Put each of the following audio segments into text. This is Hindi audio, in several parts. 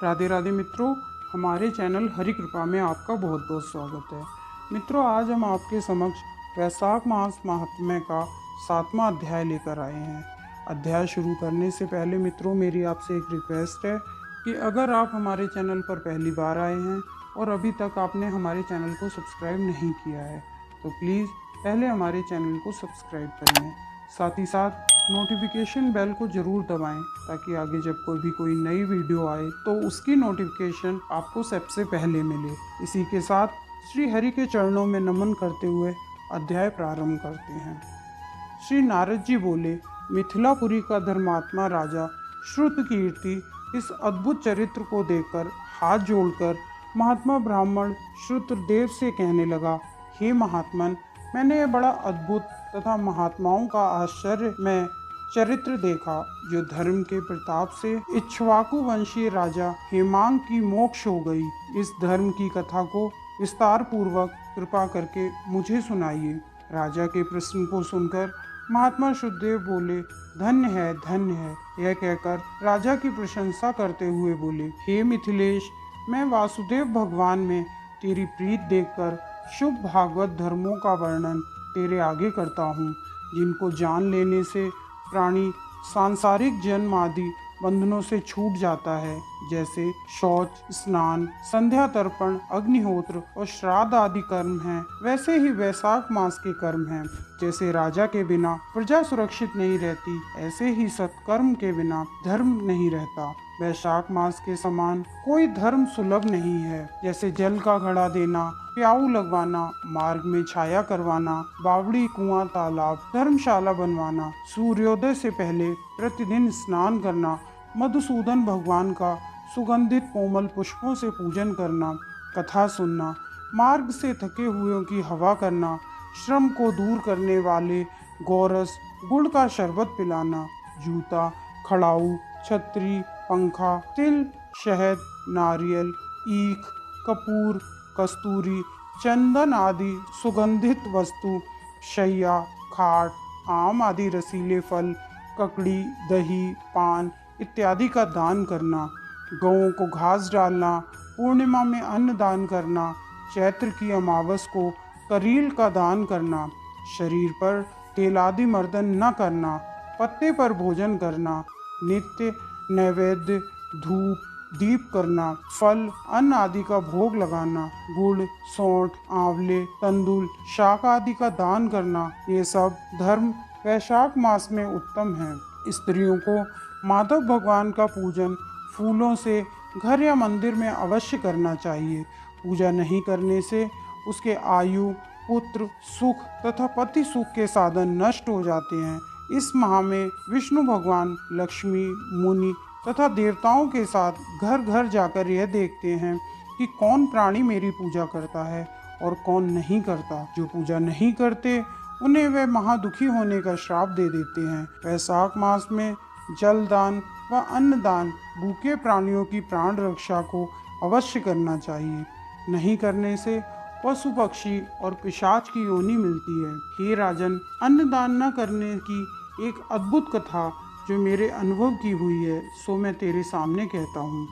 राधे राधे मित्रों, हमारे चैनल हरि कृपा में आपका बहुत बहुत स्वागत है। मित्रों, आज हम आपके समक्ष वैशाख मास महात्म्य का 7वां अध्याय लेकर आए हैं। अध्याय शुरू करने से पहले मित्रों, मेरी आपसे एक रिक्वेस्ट है कि अगर आप हमारे चैनल पर पहली बार आए हैं और अभी तक आपने हमारे चैनल को सब्सक्राइब नहीं किया है तो प्लीज़ पहले हमारे चैनल को सब्सक्राइब कर लें। साथ ही साथ नोटिफिकेशन बेल को ज़रूर दबाएं ताकि आगे जब कोई नई वीडियो आए तो उसकी नोटिफिकेशन आपको सबसे पहले मिले। इसी के साथ श्री हरि के चरणों में नमन करते हुए अध्याय प्रारंभ करते हैं। श्री नारद जी बोले, मिथिलापुरी का धर्मात्मा राजा श्रुतकीर्ति इस अद्भुत चरित्र को देखकर हाथ जोड़कर महात्मा ब्राह्मण श्रुतदेव से कहने लगा, हे महात्मन, मैंने यह बड़ा अद्भुत तथा महात्माओं का आश्चर्य में चरित्र देखा जो धर्म के प्रताप से इक्ष्वाकु वंशीय राजा हेमांग की मोक्ष हो गई। इस धर्म की कथा को विस्तार पूर्वक कृपा करके मुझे सुनाइए। राजा के प्रश्न को सुनकर महात्मा शुद्धदेव बोले, धन्य है। यह कहकर राजा की प्रशंसा करते हुए बोले, हे मिथिलेश, मैं वासुदेव भगवान में तेरी प्रीत देखकर शुभ भागवत धर्मों का वर्णन तेरे आगे करता हूँ, जिनको जान लेने से प्राणी सांसारिक जन्म आदि बंधनों से छूट जाता है, जैसे शौच, स्नान, संध्या तर्पण, अग्निहोत्र और श्राद्ध आदि कर्म हैं, वैसे ही वैशाख मास के कर्म हैं। जैसे राजा के बिना प्रजा सुरक्षित नहीं रहती, ऐसे ही सत्कर्म के बिना धर्म नहीं रहता। वैशाख मास के समान कोई धर्म सुलभ नहीं है। जैसे जल का घड़ा देना, प्याऊ लगवाना, मार्ग में छाया करवाना, बावड़ी, कुआं, तालाब, धर्मशाला बनवाना, सूर्योदय से पहले प्रतिदिन स्नान करना, मधुसूदन भगवान का सुगंधित कोमल पुष्पों से पूजन करना, कथा सुनना, मार्ग से थके हुओं की हवा करना, श्रम को दूर करने वाले गोरस गुड़ का शरबत पिलाना, जूता, खड़ाऊ, छतरी, पंखा, तिल, शहद, नारियल, ईख, कपूर, कस्तूरी, चंदन आदि सुगंधित वस्तु, शैया, खाट, आम आदि रसीले फल, ककड़ी, दही, पान इत्यादि का दान करना, गौओं को घास डालना, पूर्णिमा में अन्न दान करना, चैत्र की अमावस को करील का दान करना, शरीर पर तेल आदि मर्दन न करना, पत्ते पर भोजन करना, नित्य नैवेद्य, धूप, दीप करना, फल, अन्न आदि का भोग लगाना, गुड़, सौंठ, आंवले, तंदुल, शाक आदि का दान करना, ये सब धर्म वैशाख मास में उत्तम है। स्त्रियों को माधव भगवान का पूजन फूलों से घर या मंदिर में अवश्य करना चाहिए। पूजा नहीं करने से उसके आयु, पुत्र, सुख तथा पति सुख के साधन नष्ट हो जाते हैं। इस माह में विष्णु भगवान लक्ष्मी, मुनि तथा देवताओं के साथ घर घर जाकर यह देखते हैं कि कौन प्राणी मेरी पूजा करता है और कौन नहीं करता। जो पूजा नहीं करते उन्हें वे महादुखी होने का श्राप दे देते हैं। वैशाख मास में जल दान व अन्न दान, भूखे प्राणियों की प्राण रक्षा को अवश्य करना चाहिए। नहीं करने से पशु पक्षी और पिशाच की योनि मिलती है। हे राजन, अन्न दान न करने की एक अद्भुत कथा जो मेरे अनुभव की हुई है सो मैं तेरे सामने कहता हूँ।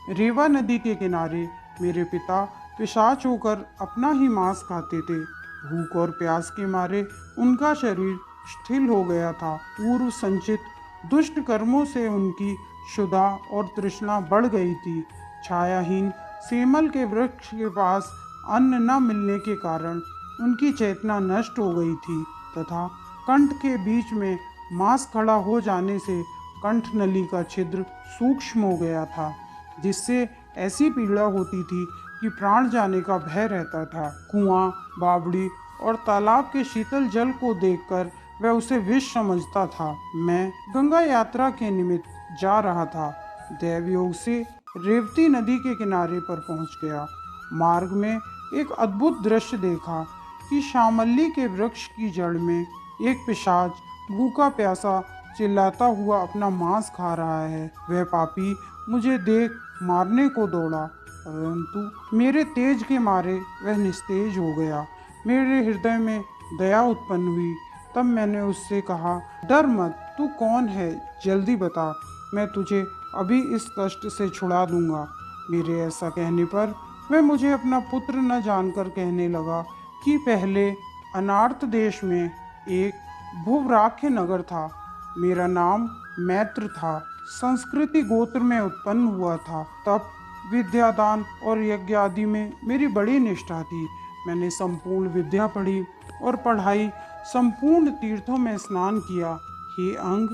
रेवा नदी के किनारे मेरे पिता पिशाच होकर अपना ही मांस खाते थे। भूख और प्यास के मारे उनका शरीर शिथिल हो गया था। पूर्व संचित दुष्ट कर्मों से उनकी क्षुधा और तृष्णा बढ़ गई थी। छायाहीन सेमल के वृक्ष के पास अन्न न मिलने के कारण उनकी चेतना नष्ट हो गई थी तथा कंठ के बीच में मांस खड़ा हो जाने से कंठ नली का छिद्र सूक्ष्म हो गया था, जिससे ऐसी पीड़ा होती थी कि प्राण जाने का भय रहता था। कुआं, बावड़ी और तालाब के शीतल जल को देखकर वह उसे विष समझता था। मैं गंगा यात्रा के निमित्त जा रहा था। दैवयोग से रेवती नदी के किनारे पर पहुंच गया। मार्ग में एक अद्भुत दृश्य देखा कि शामल्ली के वृक्ष की जड़ में एक पिशाच भूखा प्यासा चिल्लाता हुआ अपना मांस खा रहा है। वह पापी मुझे देख मारने को दौड़ा, परंतु मेरे तेज के मारे वह निस्तेज हो गया। मेरे हृदय में दया उत्पन्न हुई। तब मैंने उससे कहा, डर मत, तू कौन है, जल्दी बता, मैं तुझे अभी इस कष्ट से छुड़ा दूंगा। मेरे ऐसा कहने पर वह मुझे अपना पुत्र न जानकर कहने लगा कि पहले अनार्त देश में एक भूवराख्य नगर था। मेरा नाम मैत्र था। संस्कृति गोत्र में उत्पन्न हुआ था। तब विद्यादान और यज्ञ आदि में मेरी बड़ी निष्ठा थी। मैंने संपूर्ण विद्या पढ़ी और पढ़ाई, संपूर्ण तीर्थों में स्नान किया। हे अंग,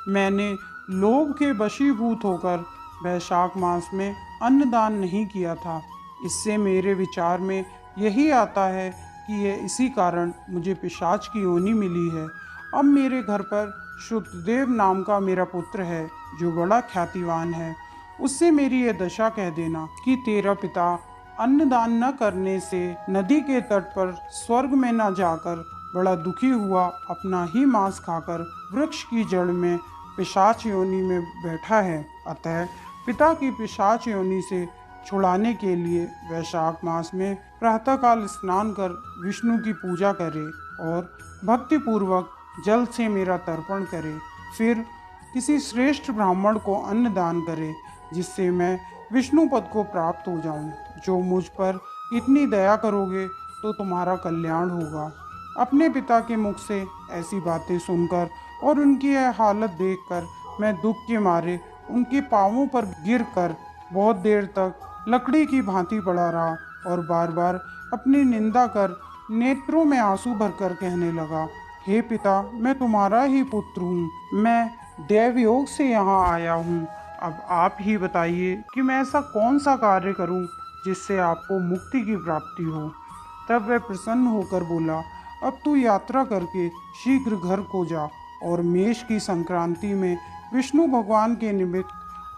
मैंने लोभ के वशीभूत होकर वैशाख मास में अन्नदान नहीं किया था। इससे मेरे विचार में यही आता है कि ये इसी कारण मुझे पिशाच की योनि मिली है। अब मेरे घर पर शुद्धदेव नाम का मेरा पुत्र है, जो बड़ा ख्यातिवान है। उससे मेरी ये दशा कह देना कि तेरा पिता अन्नदान न करने से नदी के तट पर स्वर्ग में न जाकर बड़ा दुखी हुआ अपना ही मांस खाकर वृक्ष की जड़ में पिशाच योनि में बैठा है। अतः पिता की पिशाच योनि से छुड़ाने के लिए वैशाख मास में प्रातःकाल स्नान कर विष्णु की पूजा करे और भक्तिपूर्वक जल से मेरा तर्पण करे। फिर किसी श्रेष्ठ ब्राह्मण को अन्न दान करे, जिससे मैं विष्णु पद को प्राप्त हो जाऊं। जो मुझ पर इतनी दया करोगे तो तुम्हारा कल्याण होगा। अपने पिता के मुख से ऐसी बातें सुनकर और उनकी यह हालत देखकर मैं दुख के मारे उनके पांवों पर गिरकर बहुत देर तक लकड़ी की भांति पड़ा रहा और बार बार अपनी निंदा कर नेत्रों में आंसू भरकर कहने लगा, हे पिता, मैं तुम्हारा ही पुत्र हूँ। मैं देवयोग से यहाँ आया हूँ। अब आप ही बताइए कि मैं ऐसा कौन सा कार्य करूँ जिससे आपको मुक्ति की प्राप्ति हो। तब वह प्रसन्न होकर बोला, अब तू यात्रा करके शीघ्र घर को जा और मेष की संक्रांति में विष्णु भगवान के निमित्त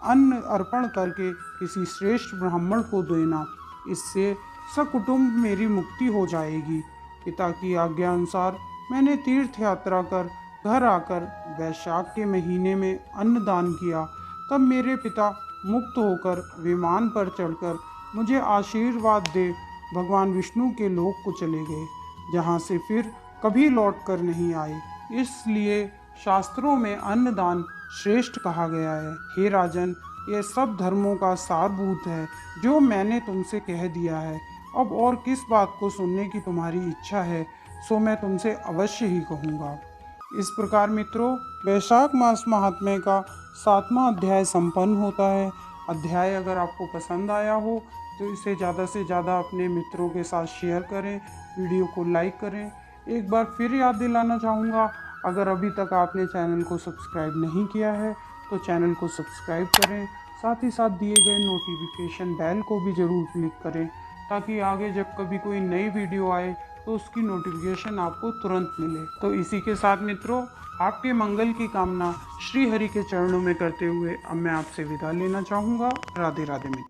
अन्न अर्पण करके किसी श्रेष्ठ ब्राह्मण को देना। इससे सकुटुंब मेरी मुक्ति हो जाएगी। पिता की आज्ञा अनुसार मैंने तीर्थ यात्रा कर घर आकर वैशाख के महीने में अन्नदान किया। तब मेरे पिता मुक्त होकर विमान पर चढ़कर मुझे आशीर्वाद दे भगवान विष्णु के लोक को चले गए, जहाँ से फिर कभी लौट कर नहीं आए। इसलिए शास्त्रों में अन्नदान श्रेष्ठ कहा गया है। हे राजन, यह सब धर्मों का सारभूत है जो मैंने तुमसे कह दिया है। अब और किस बात को सुनने की तुम्हारी इच्छा है, सो मैं तुमसे अवश्य ही कहूँगा। इस प्रकार मित्रों, वैशाख मास महात्म्य का 7वां अध्याय संपन्न होता है। अध्याय अगर आपको पसंद आया हो तो इसे ज़्यादा से ज़्यादा अपने मित्रों के साथ शेयर करें, वीडियो को लाइक करें। एक बार फिर याद दिलाना चाहूँगा, अगर अभी तक आपने चैनल को सब्सक्राइब नहीं किया है तो चैनल को सब्सक्राइब करें। साथ ही साथ दिए गए नोटिफिकेशन बेल को भी ज़रूर क्लिक करें, ताकि आगे जब कभी कोई नई वीडियो आए तो उसकी नोटिफिकेशन आपको तुरंत मिले। तो इसी के साथ मित्रों, आपके मंगल की कामना श्री हरि के चरणों में करते हुए अब मैं आपसे विदा लेना चाहूँगा। राधे राधे मित्रों।